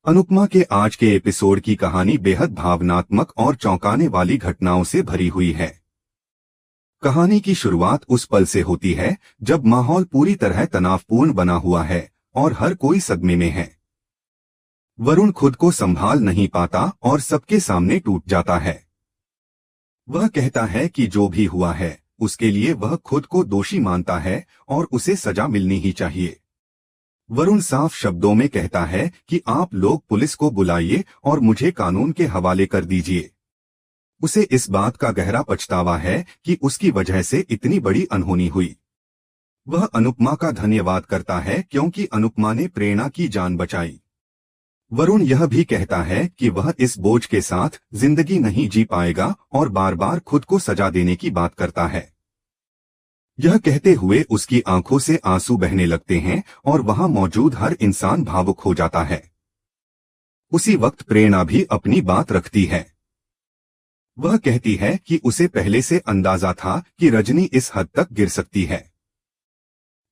अनुपमा के आज के एपिसोड की कहानी बेहद भावनात्मक और चौंकाने वाली घटनाओं से भरी हुई है। कहानी की शुरुआत उस पल से होती है जब माहौल पूरी तरह तनावपूर्ण बना हुआ है और हर कोई सदमे में है। वरुण खुद को संभाल नहीं पाता और सबके सामने टूट जाता है। वह कहता है कि जो भी हुआ है उसके लिए वह खुद को दोषी मानता है और उसे सजा मिलनी ही चाहिए। वरुण साफ शब्दों में कहता है कि आप लोग पुलिस को बुलाइए और मुझे कानून के हवाले कर दीजिए। उसे इस बात का गहरा पछतावा है कि उसकी वजह से इतनी बड़ी अनहोनी हुई। वह अनुपमा का धन्यवाद करता है क्योंकि अनुपमा ने प्रेरणा की जान बचाई। वरुण यह भी कहता है कि वह इस बोझ के साथ जिंदगी नहीं जी पाएगा और बार बार खुद को सजा देने की बात करता है। यह कहते हुए उसकी आंखों से आंसू बहने लगते हैं और वहां मौजूद हर इंसान भावुक हो जाता है। उसी वक्त प्रेरणा भी अपनी बात रखती है। वह कहती है कि उसे पहले से अंदाजा था कि रजनी इस हद तक गिर सकती है।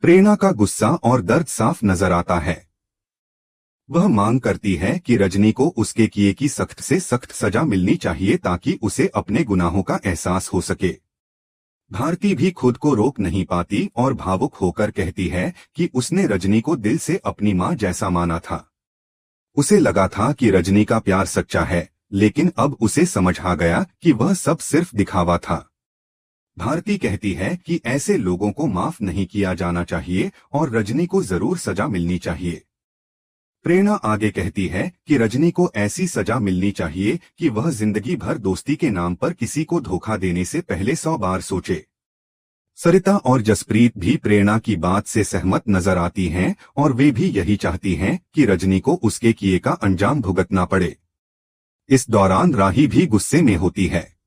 प्रेरणा का गुस्सा और दर्द साफ नजर आता है। वह मांग करती है कि रजनी को उसके किए की सख्त से सख्त सजा मिलनी चाहिए ताकि उसे अपने गुनाहों का एहसास हो सके। भारती भी खुद को रोक नहीं पाती और भावुक होकर कहती है कि उसने रजनी को दिल से अपनी मां जैसा माना था। उसे लगा था कि रजनी का प्यार सच्चा है, लेकिन अब उसे समझ आ गया कि वह सब सिर्फ दिखावा था। भारती कहती है कि ऐसे लोगों को माफ नहीं किया जाना चाहिए और रजनी को जरूर सजा मिलनी चाहिए। प्रेरणा आगे कहती है कि रजनी को ऐसी सजा मिलनी चाहिए कि वह जिंदगी भर दोस्ती के नाम पर किसी को धोखा देने से पहले 100 बार सोचे। सरिता और जसप्रीत भी प्रेरणा की बात से सहमत नजर आती हैं और वे भी यही चाहती हैं कि रजनी को उसके किए का अंजाम भुगतना पड़े। इस दौरान राही भी गुस्से में होती है।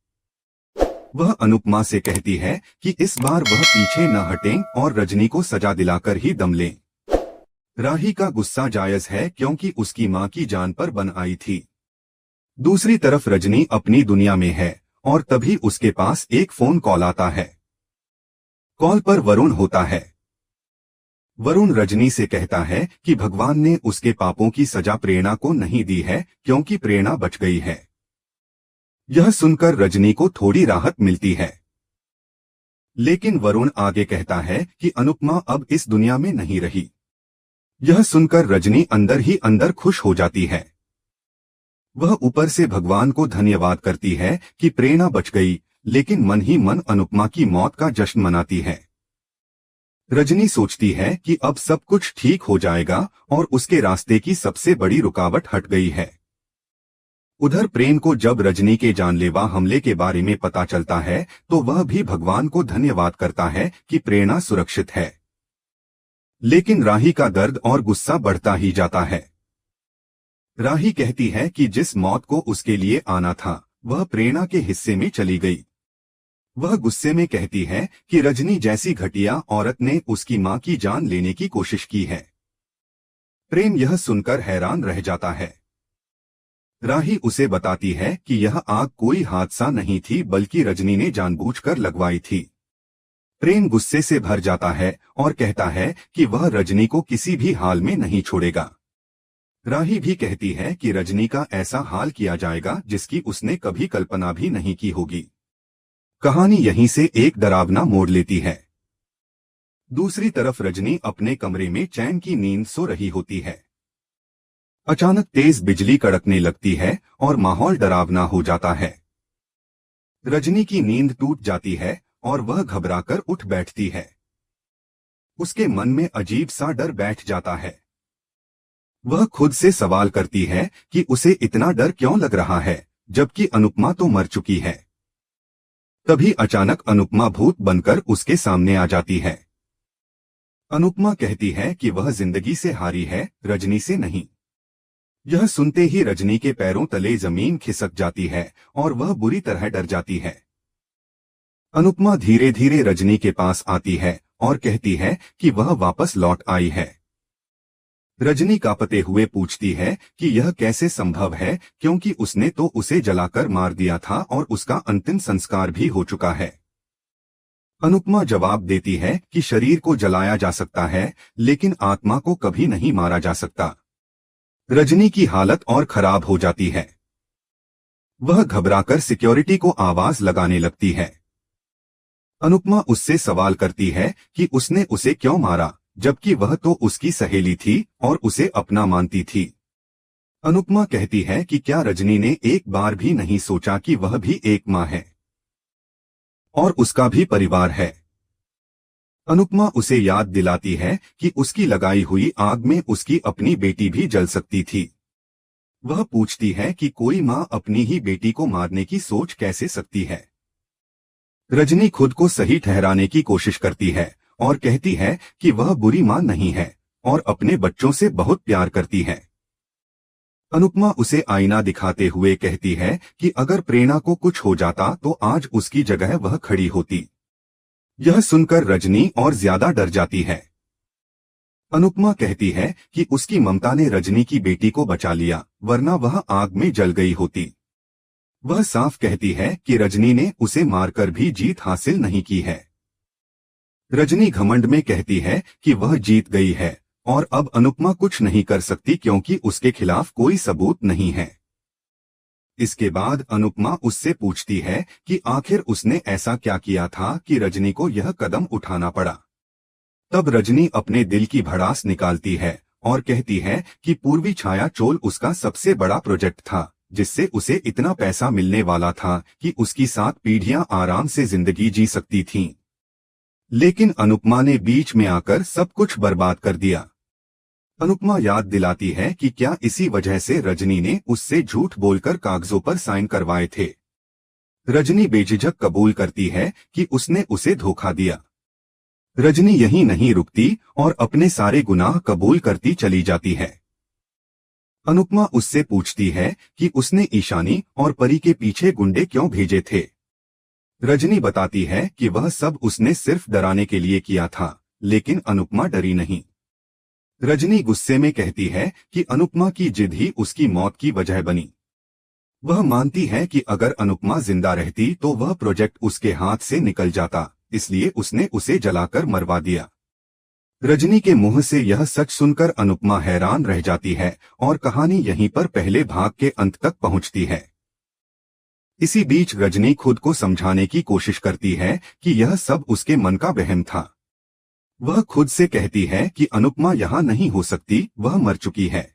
वह अनुपमा से कहती है कि इस बार वह पीछे न हटें और रजनी को सजा दिलाकर ही दम लें। राही का गुस्सा जायज है क्योंकि उसकी मां की जान पर बन आई थी। दूसरी तरफ रजनी अपनी दुनिया में है और तभी उसके पास एक फोन कॉल आता है। कॉल पर वरुण होता है। वरुण रजनी से कहता है कि भगवान ने उसके पापों की सजा प्रेरणा को नहीं दी है क्योंकि प्रेरणा बच गई है। यह सुनकर रजनी को थोड़ी राहत मिलती है। लेकिन वरुण आगे कहता है कि अनुपमा अब इस दुनिया में नहीं रही। यह सुनकर रजनी अंदर ही अंदर खुश हो जाती है। वह ऊपर से भगवान को धन्यवाद करती है कि प्रेरणा बच गई, लेकिन मन ही मन अनुपमा की मौत का जश्न मनाती है। रजनी सोचती है कि अब सब कुछ ठीक हो जाएगा और उसके रास्ते की सबसे बड़ी रुकावट हट गई है। उधर प्रेम को जब रजनी के जानलेवा हमले के बारे में पता चलता है तो वह भी भगवान को धन्यवाद करता है कि प्रेरणा सुरक्षित है। लेकिन राही का दर्द और गुस्सा बढ़ता ही जाता है। राही कहती है कि जिस मौत को उसके लिए आना था वह प्रेरणा के हिस्से में चली गई। वह गुस्से में कहती है कि रजनी जैसी घटिया औरत ने उसकी मां की जान लेने की कोशिश की है। प्रेम यह सुनकर हैरान रह जाता है। राही उसे बताती है कि यह आग कोई हादसा नहीं थी बल्कि रजनी ने जानबूझकर लगवाई थी। प्रेम गुस्से से भर जाता है और कहता है कि वह रजनी को किसी भी हाल में नहीं छोड़ेगा। राही भी कहती है कि रजनी का ऐसा हाल किया जाएगा जिसकी उसने कभी कल्पना भी नहीं की होगी। कहानी यहीं से एक डरावना मोड़ लेती है। दूसरी तरफ रजनी अपने कमरे में चैन की नींद सो रही होती है। अचानक तेज बिजली कड़कने लगती है और माहौल डरावना हो जाता है। रजनी की नींद टूट जाती है और वह घबराकर उठ बैठती है। उसके मन में अजीब सा डर बैठ जाता है। वह खुद से सवाल करती है कि उसे इतना डर क्यों लग रहा है जबकि अनुपमा तो मर चुकी है। तभी अचानक अनुपमा भूत बनकर उसके सामने आ जाती है। अनुपमा कहती है कि वह जिंदगी से हारी है, रजनी से नहीं। यह सुनते ही रजनी के पैरों तले जमीन खिसक जाती है और वह बुरी तरह डर जाती है। अनुपमा धीरे धीरे रजनी के पास आती है और कहती है कि वह वापस लौट आई है। रजनी कांपते हुए पूछती है कि यह कैसे संभव है क्योंकि उसने तो उसे जलाकर मार दिया था और उसका अंतिम संस्कार भी हो चुका है। अनुपमा जवाब देती है कि शरीर को जलाया जा सकता है लेकिन आत्मा को कभी नहीं मारा जा सकता। रजनी की हालत और खराब हो जाती है। वह घबराकर सिक्योरिटी को आवाज लगाने लगती है। अनुपमा उससे सवाल करती है कि उसने उसे क्यों मारा, जबकि वह तो उसकी सहेली थी और उसे अपना मानती थी। अनुपमा कहती है कि क्या रजनी ने एक बार भी नहीं सोचा कि वह भी एक माँ है और उसका भी परिवार है। अनुपमा उसे याद दिलाती है कि उसकी लगाई हुई आग में उसकी अपनी बेटी भी जल सकती थी। वह पूछती है कि कोई माँ अपनी ही बेटी को मारने की सोच कैसे सकती है। रजनी खुद को सही ठहराने की कोशिश करती है और कहती है कि वह बुरी माँ नहीं है और अपने बच्चों से बहुत प्यार करती है। अनुपमा उसे आईना दिखाते हुए कहती है कि अगर प्रेरणा को कुछ हो जाता तो आज उसकी जगह वह खड़ी होती। यह सुनकर रजनी और ज्यादा डर जाती है। अनुपमा कहती है कि उसकी ममता ने रजनी की बेटी को बचा लिया, वरना वह आग में जल गई होती। वह साफ कहती है कि रजनी ने उसे मारकर भी जीत हासिल नहीं की है। रजनी घमंड में कहती है कि वह जीत गई है और अब अनुपमा कुछ नहीं कर सकती क्योंकि उसके खिलाफ कोई सबूत नहीं है। इसके बाद अनुपमा उससे पूछती है कि आखिर उसने ऐसा क्या किया था कि रजनी को यह कदम उठाना पड़ा। तब रजनी अपने दिल की भड़ास निकालती है और कहती है कि पूर्वी छाया चोल उसका सबसे बड़ा प्रोजेक्ट था, जिससे उसे इतना पैसा मिलने वाला था कि उसकी 7 पीढ़ियां आराम से जिंदगी जी सकती थीं। लेकिन अनुपमा ने बीच में आकर सब कुछ बर्बाद कर दिया। अनुपमा याद दिलाती है कि क्या इसी वजह से रजनी ने उससे झूठ बोलकर कागजों पर साइन करवाए थे। रजनी बेझिझक कबूल करती है कि उसने उसे धोखा दिया। रजनी यहीं नहीं रुकती और अपने सारे गुनाह कबूल करती चली जाती है। अनुपमा उससे पूछती है कि उसने ईशानी और परी के पीछे गुंडे क्यों भेजे थे। रजनी बताती है कि वह सब उसने सिर्फ डराने के लिए किया था, लेकिन अनुपमा डरी नहीं। रजनी गुस्से में कहती है कि अनुपमा की जिद ही उसकी मौत की वजह बनी। वह मानती है कि अगर अनुपमा जिंदा रहती तो वह प्रोजेक्ट उसके हाथ से निकल जाता, इसलिए उसने उसे जलाकर मरवा दिया। रजनी के मुंह से यह सच सुनकर अनुपमा हैरान रह जाती है और कहानी यहीं पर पहले भाग के अंत तक पहुंचती है। इसी बीच रजनी खुद को समझाने की कोशिश करती है कि यह सब उसके मन का वहम था। वह खुद से कहती है कि अनुपमा यहाँ नहीं हो सकती, वह मर चुकी है।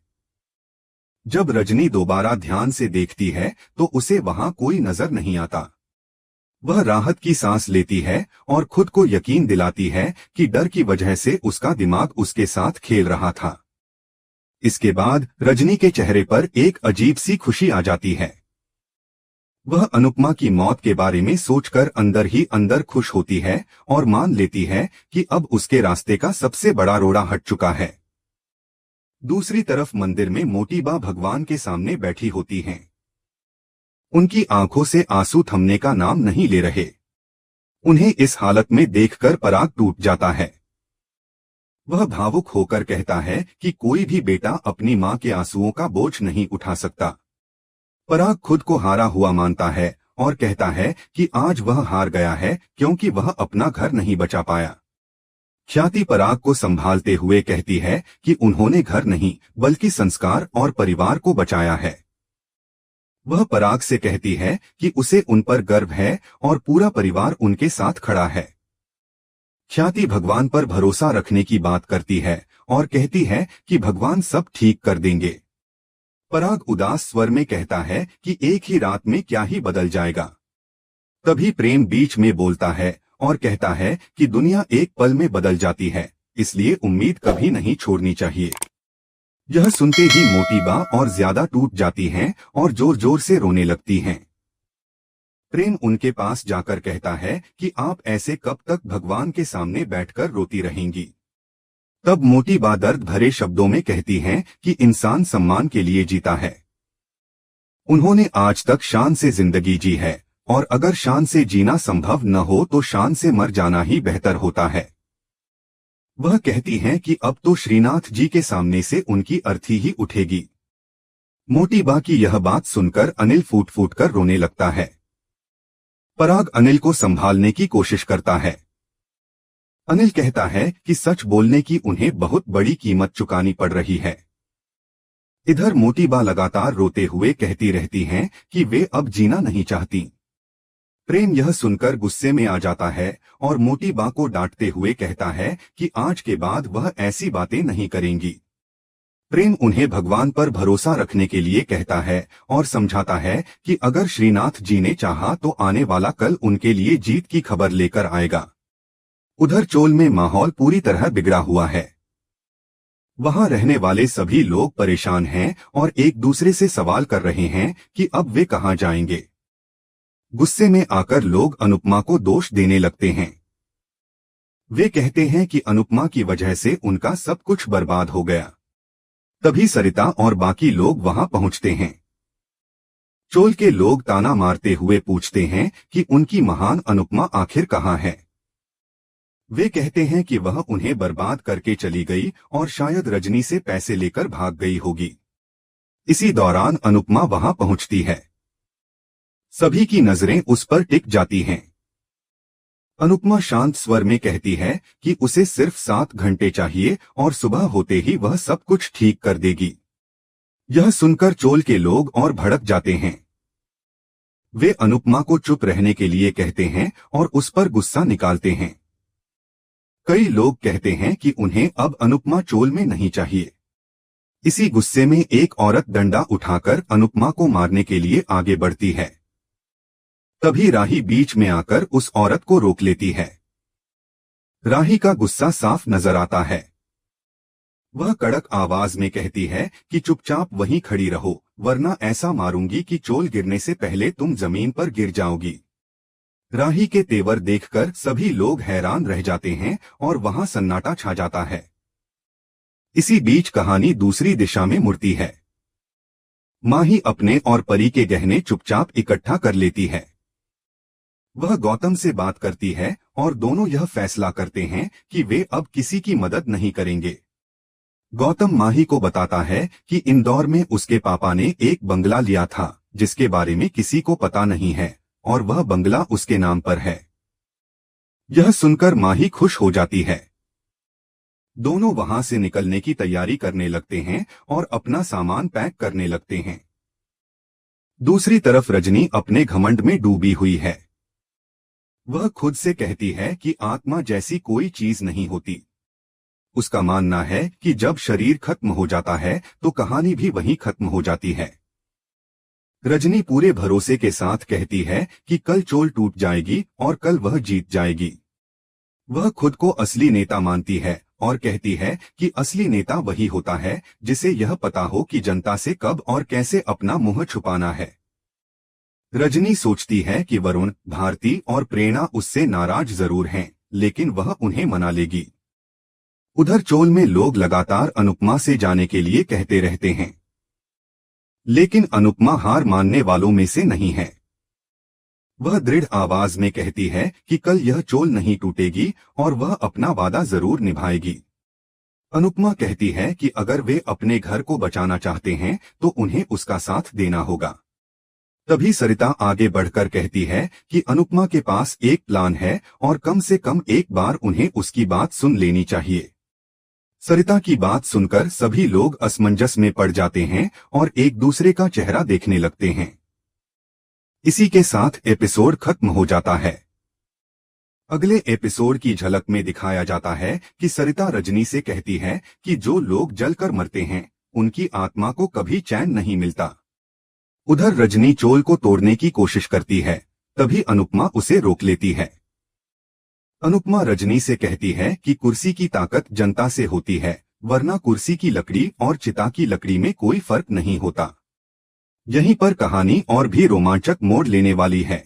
जब रजनी दोबारा ध्यान से देखती है तो उसे वहां कोई नजर नहीं आता। वह राहत की सांस लेती है और खुद को यकीन दिलाती है कि डर की वजह से उसका दिमाग उसके साथ खेल रहा था। इसके बाद रजनी के चेहरे पर एक अजीब सी खुशी आ जाती है। वह अनुपमा की मौत के बारे में सोचकर अंदर ही अंदर खुश होती है और मान लेती है कि अब उसके रास्ते का सबसे बड़ा रोड़ा हट चुका है। दूसरी तरफ मंदिर में मोटी बा भगवान के सामने बैठी होती हैं। उनकी आंखों से आंसू थमने का नाम नहीं ले रहे। उन्हें इस हालत में देखकर पराग टूट जाता है। वह भावुक होकर कहता है कि कोई भी बेटा अपनी मां के आंसुओं का बोझ नहीं उठा सकता। पराग खुद को हारा हुआ मानता है और कहता है कि आज वह हार गया है क्योंकि वह अपना घर नहीं बचा पाया। ख्याति पराग को संभालते हुए कहती है कि उन्होंने घर नहीं बल्कि संस्कार और परिवार को बचाया है। वह पराग से कहती है कि उसे उन पर गर्व है और पूरा परिवार उनके साथ खड़ा है। ख्याति भगवान पर भरोसा रखने की बात करती है और कहती है कि भगवान सब ठीक कर देंगे। पराग उदास स्वर में कहता है कि एक ही रात में क्या ही बदल जाएगा। तभी प्रेम बीच में बोलता है और कहता है कि दुनिया एक पल में बदल जाती है, इसलिए उम्मीद कभी नहीं छोड़नी चाहिए। यह सुनते ही मोटी बा और ज्यादा टूट जाती हैं और जोर जोर से रोने लगती हैं। प्रेम उनके पास जाकर कहता है कि आप ऐसे कब तक भगवान के सामने बैठकर रोती रहेंगी। तब मोटी बा दर्द भरे शब्दों में कहती हैं कि इंसान सम्मान के लिए जीता है। उन्होंने आज तक शान से जिंदगी जी है और अगर शान से जीना संभव न हो तो शान से मर जाना ही बेहतर होता है। वह कहती हैं कि अब तो श्रीनाथ जी के सामने से उनकी अर्थी ही उठेगी। मोटी बा की यह बात सुनकर अनिल फूट फूट कर रोने लगता है। पराग अनिल को संभालने की कोशिश करता है। अनिल कहता है कि सच बोलने की उन्हें बहुत बड़ी कीमत चुकानी पड़ रही है। इधर मोतीबा लगातार रोते हुए कहती रहती हैं कि वे अब जीना नहीं चाहती। प्रेम यह सुनकर गुस्से में आ जाता है और मोतीबा को डांटते हुए कहता है कि आज के बाद वह ऐसी बातें नहीं करेंगी। प्रेम उन्हें भगवान पर भरोसा रखने के लिए कहता है और समझाता है कि अगर श्रीनाथ जी ने चाहा तो आने वाला कल उनके लिए जीत की खबर लेकर आएगा। उधर चोल में माहौल पूरी तरह बिगड़ा हुआ है। वहां रहने वाले सभी लोग परेशान हैं और एक दूसरे से सवाल कर रहे हैं कि अब वे कहां जाएंगे। गुस्से में आकर लोग अनुपमा को दोष देने लगते हैं। वे कहते हैं कि अनुपमा की वजह से उनका सब कुछ बर्बाद हो गया। तभी सरिता और बाकी लोग वहां पहुंचते हैं। चोल के लोग ताना मारते हुए पूछते हैं कि उनकी महान अनुपमा आखिर कहां है। वे कहते हैं कि वह उन्हें बर्बाद करके चली गई और शायद रजनी से पैसे लेकर भाग गई होगी। इसी दौरान अनुपमा वहां पहुंचती है। सभी की नजरें उस पर टिक जाती हैं। अनुपमा शांत स्वर में कहती है कि उसे सिर्फ 7 घंटे चाहिए और सुबह होते ही वह सब कुछ ठीक कर देगी। यह सुनकर चोल के लोग और भड़क जाते हैं। वे अनुपमा को चुप रहने के लिए कहते हैं और उस पर गुस्सा निकालते हैं। कई लोग कहते हैं कि उन्हें अब अनुपमा चोल में नहीं चाहिए। इसी गुस्से में एक औरत डंडा उठाकर अनुपमा को मारने के लिए आगे बढ़ती है। तभी राही बीच में आकर उस औरत को रोक लेती है। राही का गुस्सा साफ नजर आता है। वह कड़क आवाज में कहती है कि चुपचाप वहीं खड़ी रहो, वरना ऐसा मारूंगी कि चोल गिरने से पहले तुम जमीन पर गिर जाओगी। राही के तेवर देखकर सभी लोग हैरान रह जाते हैं और वहां सन्नाटा छा जाता है। इसी बीच कहानी दूसरी दिशा में मुड़ती है। माही अपने और परी के गहने चुपचाप इकट्ठा कर लेती है। वह गौतम से बात करती है और दोनों यह फैसला करते हैं कि वे अब किसी की मदद नहीं करेंगे। गौतम माही को बताता है कि इंदौर में उसके पापा ने एक बंगला लिया था जिसके बारे में किसी को पता नहीं है और वह बंगला उसके नाम पर है। यह सुनकर माही खुश हो जाती है। दोनों वहां से निकलने की तैयारी करने लगते हैं और अपना सामान पैक करने लगते हैं। दूसरी तरफ रजनी अपने घमंड में डूबी हुई है। वह खुद से कहती है कि आत्मा जैसी कोई चीज नहीं होती। उसका मानना है कि जब शरीर खत्म हो जाता है तो कहानी भी वहीं खत्म हो जाती है। रजनी पूरे भरोसे के साथ कहती है कि कल चोल टूट जाएगी और कल वह जीत जाएगी। वह खुद को असली नेता मानती है और कहती है कि असली नेता वही होता है जिसे यह पता हो कि जनता से कब और कैसे अपना मुंह छुपाना है। रजनी सोचती है कि वरुण, भारती और प्रेरणा उससे नाराज जरूर हैं, लेकिन वह उन्हें मना लेगी। उधर चोल में लोग लगातार अनुपमा से जाने के लिए कहते रहते हैं, लेकिन अनुपमा हार मानने वालों में से नहीं है। वह दृढ़ आवाज में कहती है कि कल यह चोल नहीं टूटेगी और वह अपना वादा जरूर निभाएगी। अनुपमा कहती है कि अगर वे अपने घर को बचाना चाहते हैं तो उन्हें उसका साथ देना होगा। तभी सरिता आगे बढ़कर कहती है कि अनुपमा के पास एक प्लान है और कम से कम एक बार उन्हें उसकी बात सुन लेनी चाहिए। सरिता की बात सुनकर सभी लोग असमंजस में पड़ जाते हैं और एक दूसरे का चेहरा देखने लगते हैं। इसी के साथ एपिसोड खत्म हो जाता है। अगले एपिसोड की झलक में दिखाया जाता है कि सरिता रजनी से कहती है कि जो लोग जलकर मरते हैं उनकी आत्मा को कभी चैन नहीं मिलता। उधर रजनी चोल को तोड़ने की कोशिश करती है, तभी अनुपमा उसे रोक लेती है। अनुपमा रजनी से कहती है कि कुर्सी की ताकत जनता से होती है, वरना कुर्सी की लकड़ी और चिता की लकड़ी में कोई फर्क नहीं होता। यहीं पर कहानी और भी रोमांचक मोड़ लेने वाली है।